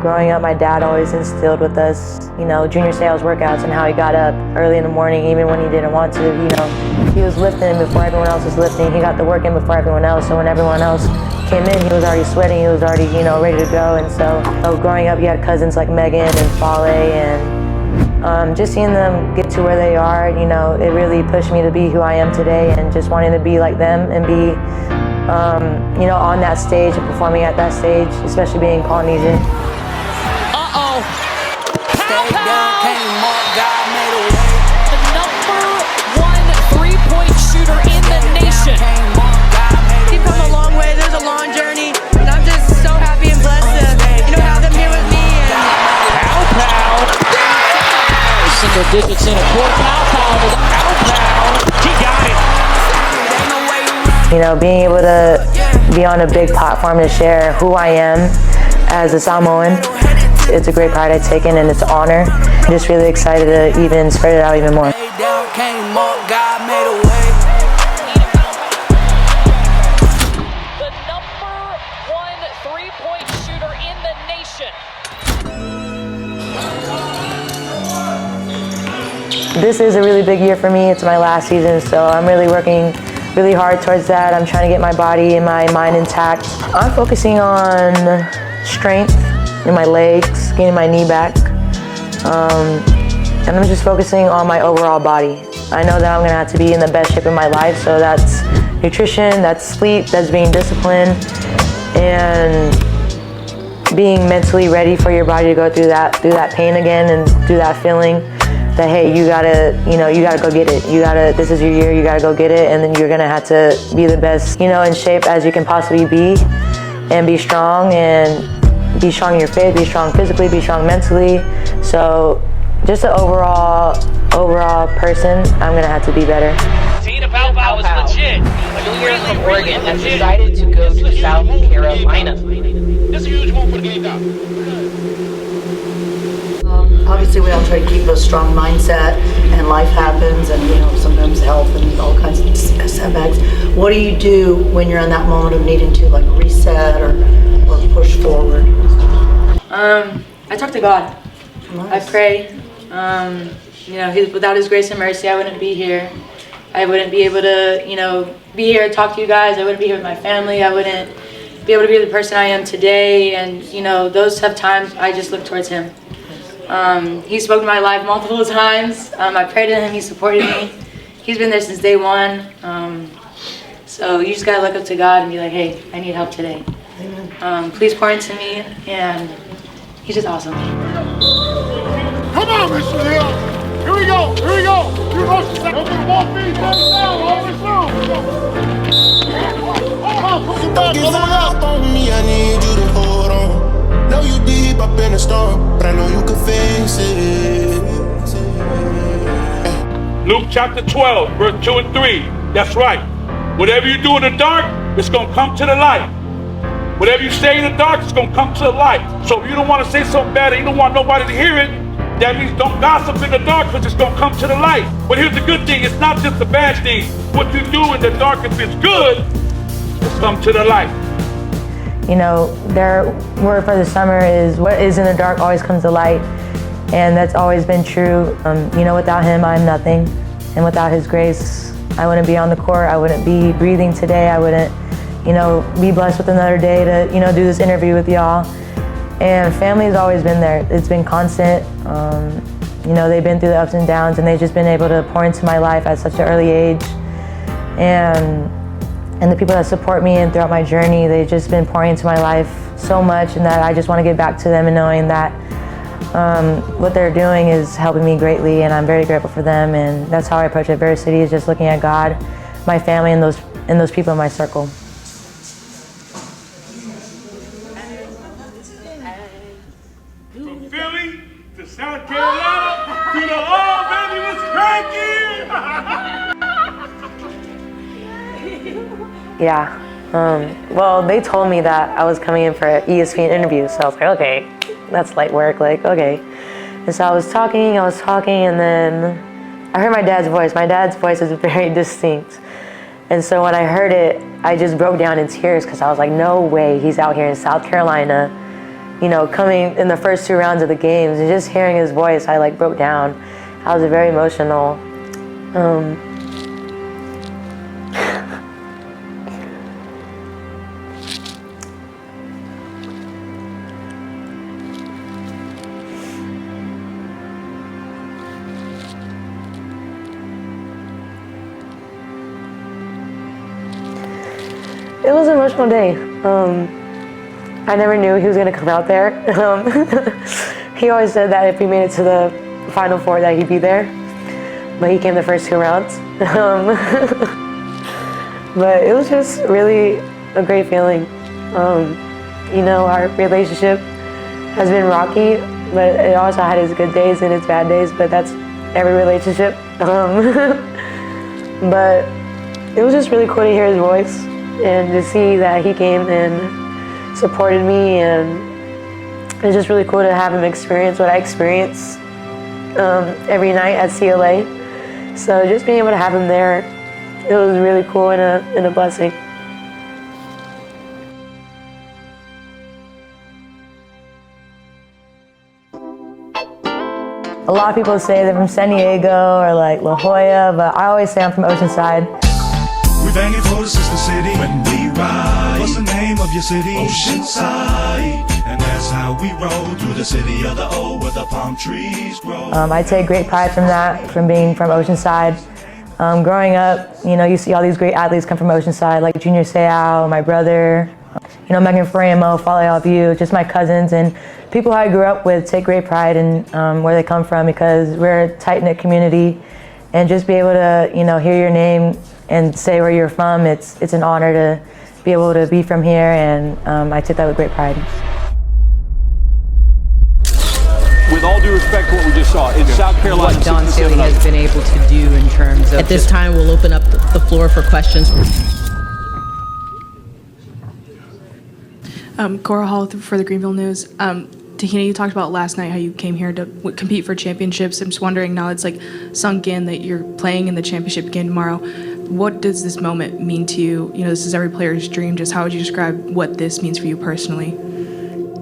growing up, my dad always instilled with us, junior sales workouts and how he got up early in the morning, even when he didn't want to. He was lifting before everyone else was lifting. He got the work in before everyone else. So when everyone else came in, he was already sweating. He was already, ready to go. And so growing up, you had cousins like Megan and Fale, and just seeing them get to where they are, it really pushed me to be who I am today, and just wanting to be like them and be, on that stage and performing at that stage, especially being Polynesian. Uh-oh. Stay down, came up, God made a way. The #1 3-point shooter in the nation. You've come a long way. There's a long journey, and I'm just so happy and blessed to, have them here with me. Paopao. Single digits in a court. Paopao. He got it. Being able to be on a big platform to share who I am as a Samoan, it's a great pride I take in, and it's an honor. I'm just really excited to even spread it out even more. The #1 3-point shooter in the nation. This is a really big year for me. It's my last season, so I'm really working really hard towards that. I'm trying to get my body and my mind intact. I'm focusing on strength in my legs, getting my knee back, and I'm just focusing on my overall body. I know that I'm gonna have to be in the best shape of my life, so that's nutrition, that's sleep, that's being disciplined, and being mentally ready for your body to go through that pain again and through that feeling that, hey, you gotta go get it. This is your year, you gotta go get it, and then you're gonna have to be the best, in shape as you can possibly be, and be strong in your faith, be strong physically, be strong mentally. So just an overall person, I'm gonna have to be better. Te-Hina Paopao is legit. A player from Oregon has decided to go to South Carolina. That's a huge move for the game now. Obviously, we all try to keep a strong mindset, and life happens, and sometimes health and all kinds of setbacks. What do you do when you're in that moment of needing to reset or push forward? I talk to God. Nice. I pray. Without His grace and mercy, I wouldn't be here. I wouldn't be able to, be here and talk to you guys. I wouldn't be here with my family. I wouldn't be able to be the person I am today. And those tough times, I just look towards Him. He spoke to my life multiple times. I prayed to Him. He supported me. He's been there since day one. So you just gotta look up to God and be like, hey, I need help today. Please pour into me, and He's just awesome. Come on, Mr. Hill. Here we go. Here we go. You're Oceanside. Open the ball feet. Down. Over through. Give up on me, I need you to hold on. Know you deep up in the storm, but I know you can face it. Luke chapter 12, verse 2 and 3. That's right. Whatever you do in the dark, it's going to come to the light. Whatever you say in the dark, it's going to come to the light. So if you don't want to say something bad and you don't want nobody to hear it, that means don't gossip in the dark, because it's going to come to the light. But here's the good thing. It's not just the bad thing. What you do in the dark, if it's good, it's come to the light. Their word for the summer is, what is in the dark always comes to light. And that's always been true. Without Him, I'm nothing. And without His grace, I wouldn't be on the court. I wouldn't be breathing today. I wouldn't, be blessed with another day to, do this interview with y'all. And family has always been there. It's been constant. They've been through the ups and downs, and they've just been able to pour into my life at such an early age. And the people that support me and throughout my journey, they've just been pouring into my life so much, and that I just want to give back to them, and knowing that what they're doing is helping me greatly, and I'm very grateful for them. And that's how I approach adversity, is just looking at God, my family, and those people in my circle. From Philly to South Carolina to the old baby was cranking. Yeah. Well, they told me that I was coming in for an ESPN interview, so I was like, okay, that's light work, okay. And so I was talking, and then I heard my dad's voice. My dad's voice is very distinct. And so when I heard it, I just broke down in tears, because I was like, no way he's out here in South Carolina you know, coming in the first 2 rounds of the games and just hearing his voice, I like broke down. I was very emotional. It was an emotional day. I never knew he was gonna come out there. He always said that if we made it to the Final Four that he'd be there, but he came the first 2 rounds. But it was just really a great feeling. You know, our relationship has been rocky, but it also had its good days and its bad days, but that's every relationship. But it was just really cool to hear his voice and to see that he came and supported me, and it's just really cool to have him experience what I experience every night at CLA. So just being able to have him there, it was really cool and a blessing. A lot of people say they're from San Diego or like La Jolla, but I always say I'm from Oceanside. We've banging for the sister city when we ride. What's the name of your city? Oceanside. And that's how we roll through the city of the O where the palm trees grow. I take great pride from that, from being from Oceanside. Growing up, you know, you see all these great athletes come from Oceanside, like Junior Seau, my brother, you know, Megan Framo, Folly All of You, just my cousins and people I grew up with take great pride in where they come from, because we're a tight-knit community, and just be able to, you know, hear your name and say where you're from, it's an honor to be able to be from here, and I take that with great pride. With all due respect to what we just saw, in South Carolina, what Don Sealy has been able to do in terms of... At this time, we'll open up the floor for questions. Cora Hall for the Greenville News. Te-Hina, you talked about last night how you came here to compete for championships. I'm just wondering, now it's like sunk in that you're playing in the championship game tomorrow. What does this moment mean to you? You know, this is every player's dream. Just how would you describe what this means for you personally?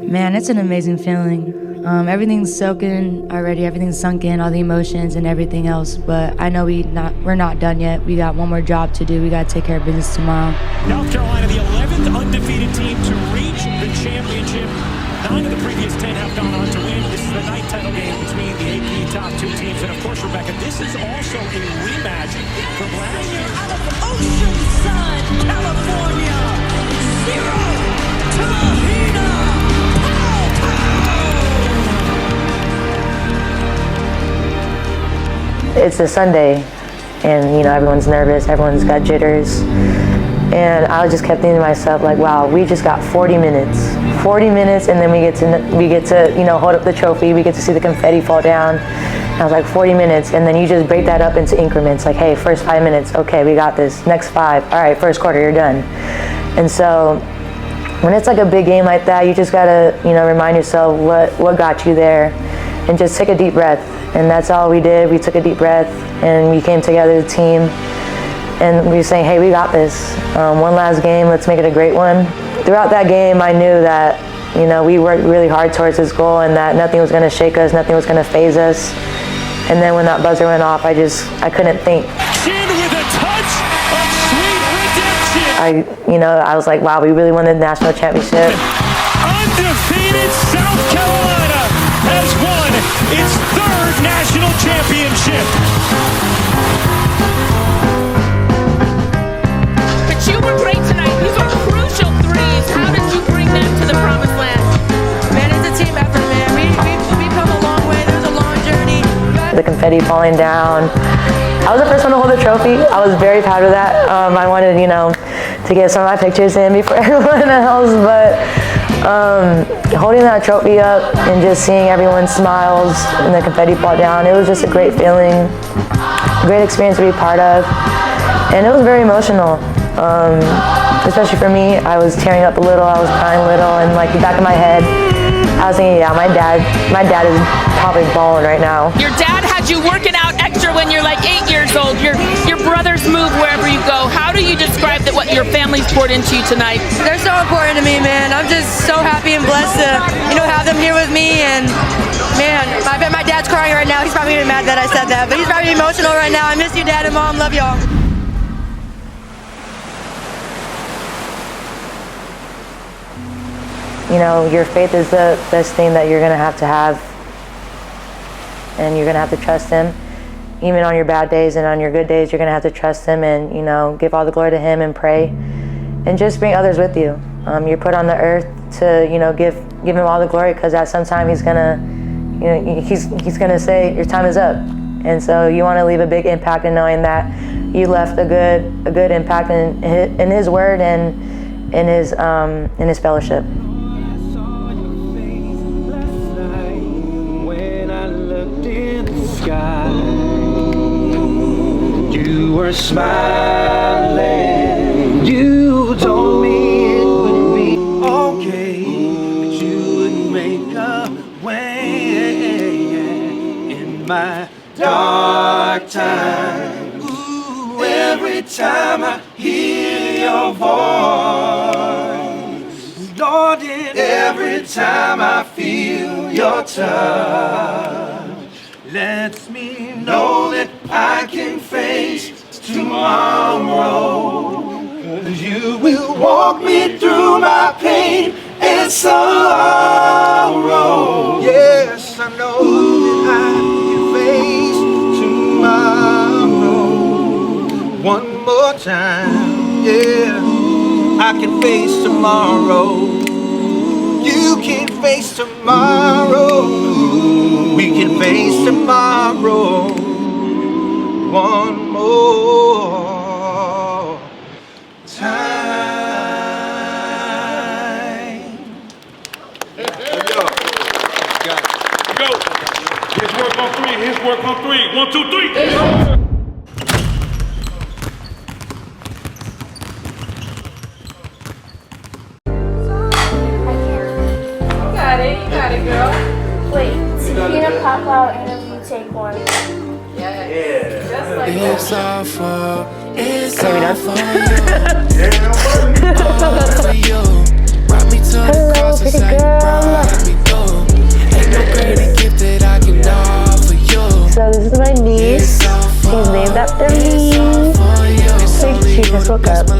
Man, it's an amazing feeling. Everything's soaking already, everything's sunk in, all the emotions and everything else, but I know we're not done yet. We got one more job to do. We got to take care of business tomorrow. South Carolina, the 11th undefeated team to reach the championship. 9 of the previous 10 have gone on to win. This is the 9th title game between the AP top 2 teams, and of course, Rebecca, this is also a rematch from last year. Out of Oceanside, California, 0 Te-Hina Paopao. It's a Sunday, and you know, everyone's nervous, everyone's got jitters, and I just kept thinking to myself, like, wow, we just got 40 minutes, and then we get to you know, hold up the trophy, we get to see the confetti fall down. And I was like, 40 minutes, and then you just break that up into increments, like, hey, first 5 minutes, okay, we got this, next 5, all right, first quarter, you're done. And so when it's like a big game like that, you just gotta, you know, remind yourself what got you there, and just take a deep breath. And that's all we did. We took a deep breath and we came together as a team, and we were saying, hey, we got this. One last game, let's make it a great one. Throughout that game, I knew that, you know, we worked really hard towards this goal, and that nothing was gonna shake us, nothing was gonna phase us. And then when that buzzer went off, I couldn't think. With a touch of sweet redemption. I was like, wow, we really won the national championship. Undefeated South Carolina has won its 3rd national championship. But you were great tonight. These were crucial threes. How did you bring them to the promised land? Man, it's a team effort, man. We've come a long way. There's a long journey. The confetti falling down. I was the first one to hold the trophy. I was very proud of that. I wanted, you know, to get some of my pictures in before everyone else, but holding that trophy up and just seeing everyone's smiles and the confetti fall down, it was just a great feeling, great experience to be part of, and it was very emotional. Especially for me, I was tearing up a little, I was crying a little, and like the back of my head, I was thinking, yeah, my dad is probably bawling right now. Your dad had you working out extra when you're like 8 years old. Your brothers move wherever you go. How do you describe what your family's poured into you tonight? They're so important to me, man. I'm just so happy and blessed to, you know, love me, and man, I bet my dad's crying right now. He's probably gonna be mad that I said that, but he's probably emotional right now. I miss you, Dad and Mom. Love y'all. You know, your faith is the best thing that you're gonna have, and you're gonna have to trust Him. Even on your bad days and on your good days, you're gonna have to trust Him and, you know, give all the glory to Him and pray, and just bring others with you. You're put on the earth to, you know, give Him all the glory, because at some time He's gonna, you know, He's gonna say your time is up, and so you want to leave a big impact in knowing that you left a good impact in His word and in His fellowship. You were smiling, you told me it would be okay, that you would make a way in my dark time. Ooh, every time I hear your voice, Lord, and every time I feel your touch, lets me know that I can face tomorrow. 'Cause you will walk me through my pain and sorrow. Yes, I know that I can face tomorrow. One more time, yeah, I can face tomorrow. You can face tomorrow. We can face tomorrow. One more time. Here we go. His work on three. His work on three. 1, 2, 3. You got it, girl. Wait, Te-Hina Paopao interview, take 1. Yeah. Just like It's all for, it's all for you. Brought me to the cross and said, brought me through. Ain't no greater gift that I can offer you. So this is my niece. She's named after me. She just woke up. You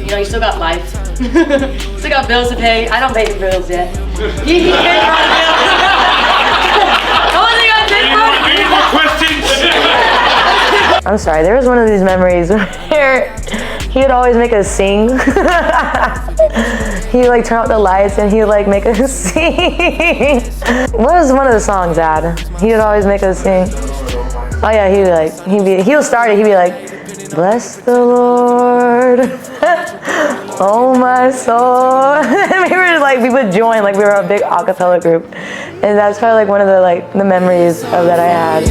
know, you still got life. Still got bills to pay. I don't pay the bills yet. He paid my bills. Only got this one. Any more questions? I'm sorry, there was one of these memories where he would always make us sing. He would like turn out the lights and he would like make us sing. What was one of the songs, Dad? He would always make us sing. Oh yeah, he would start it, he'd be like, bless the Lord, oh my soul. we would join, like we were a big a cappella group. And that's probably like one of the memories of that I had.